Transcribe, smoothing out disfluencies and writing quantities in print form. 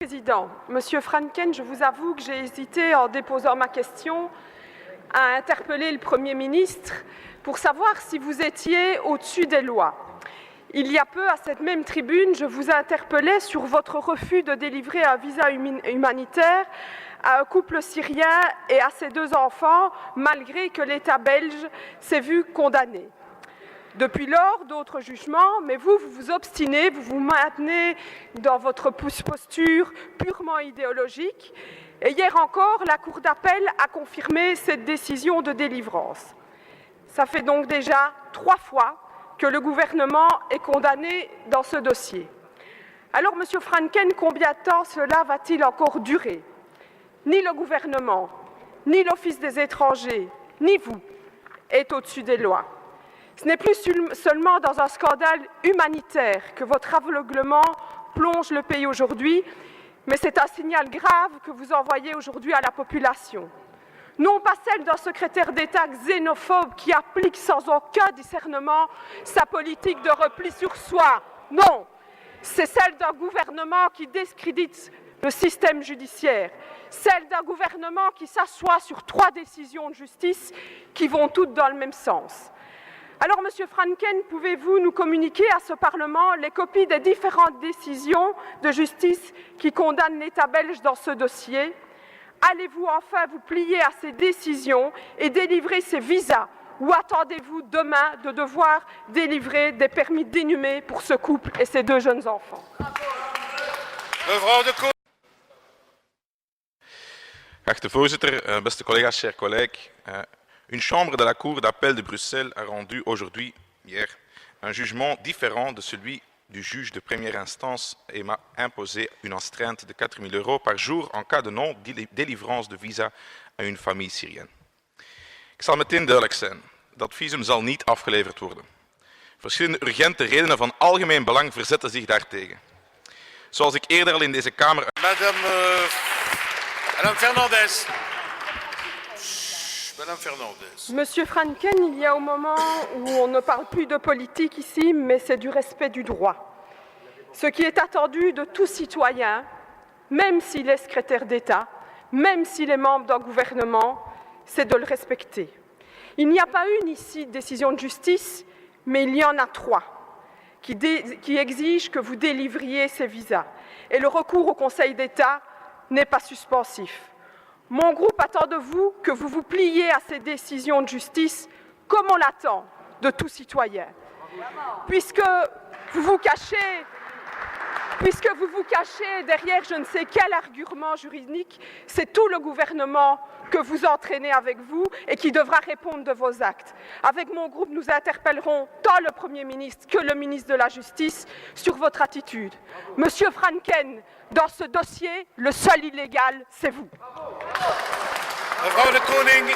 Président, Monsieur Franken, je vous avoue que j'ai hésité en déposant ma question à interpeller le Premier ministre pour savoir si vous étiez au-dessus des lois. Il y a peu, à cette même tribune, je vous interpellais sur votre refus de délivrer un visa humanitaire à un couple syrien et à ses 2 enfants, malgré que l'État belge s'est vu condamné. Depuis lors, d'autres jugements, mais vous vous obstinez, vous vous maintenez dans votre posture purement idéologique. Et hier encore, la Cour d'appel a confirmé cette décision de délivrance. Ça fait donc déjà 3 fois que le gouvernement est condamné dans ce dossier. Alors, Monsieur Franken, combien de temps cela va-t-il encore durer? Ni le gouvernement, ni l'Office des étrangers, ni vous êtes au-dessus des lois. Ce n'est plus seulement dans un scandale humanitaire que votre aveuglement plonge le pays aujourd'hui, mais c'est un signal grave que vous envoyez aujourd'hui à la population. Non pas celle d'un secrétaire d'État xénophobe qui applique sans aucun discernement sa politique de repli sur soi. Non, c'est celle d'un gouvernement qui discrédite le système judiciaire, celle d'un gouvernement qui s'assoit sur 3 décisions de justice qui vont toutes dans le même sens. Alors, Monsieur Franken, pouvez-vous nous communiquer à ce Parlement les copies des différentes décisions de justice qui condamnent l'État belge dans ce dossier? Allez-vous enfin vous plier à ces décisions et délivrer ces visas? Ou attendez-vous demain de devoir délivrer des permis d'inhumer pour ce couple et ces 2 jeunes enfants? Geachte voorzitter, beste collega's, chers collègues. Une chambre de la Cour d'appel de Bruxelles a rendu aujourd'hui, hier, un jugement différent de celui du juge de première instance et m'a imposé une astreinte de 4 000 € par jour en cas de non-délivrance de visa à une famille syrienne. Ik zal meteen duidelijk zijn. Dat visum zal niet afgeleverd worden. Verschillende urgente redenen van algemeen belang verzetten zich daartegen. Zoals ik eerder al in deze Kamer... Madame Fernandez. Madame Fernandez. Monsieur Franken, il y a un moment où on ne parle plus de politique ici, mais c'est du respect du droit. Ce qui est attendu de tout citoyen, même s'il est secrétaire d'État, même s'il est membre d'un gouvernement, c'est de le respecter. Il n'y a pas une ici décision de justice, mais il y en a 3 qui exigent que vous délivriez ces visas. Et le recours au Conseil d'État n'est pas suspensif. Mon groupe attend de vous que vous vous pliez à ces décisions de justice comme on l'attend de tout citoyen. Puisque vous vous cachez derrière je ne sais quel argument juridique, c'est tout le gouvernement que vous entraînez avec vous et qui devra répondre de vos actes. Avec mon groupe, nous interpellerons tant le Premier ministre que le ministre de la Justice sur votre attitude. Monsieur Franken, dans ce dossier, le seul illégal, c'est vous. Mevrouw de Koning.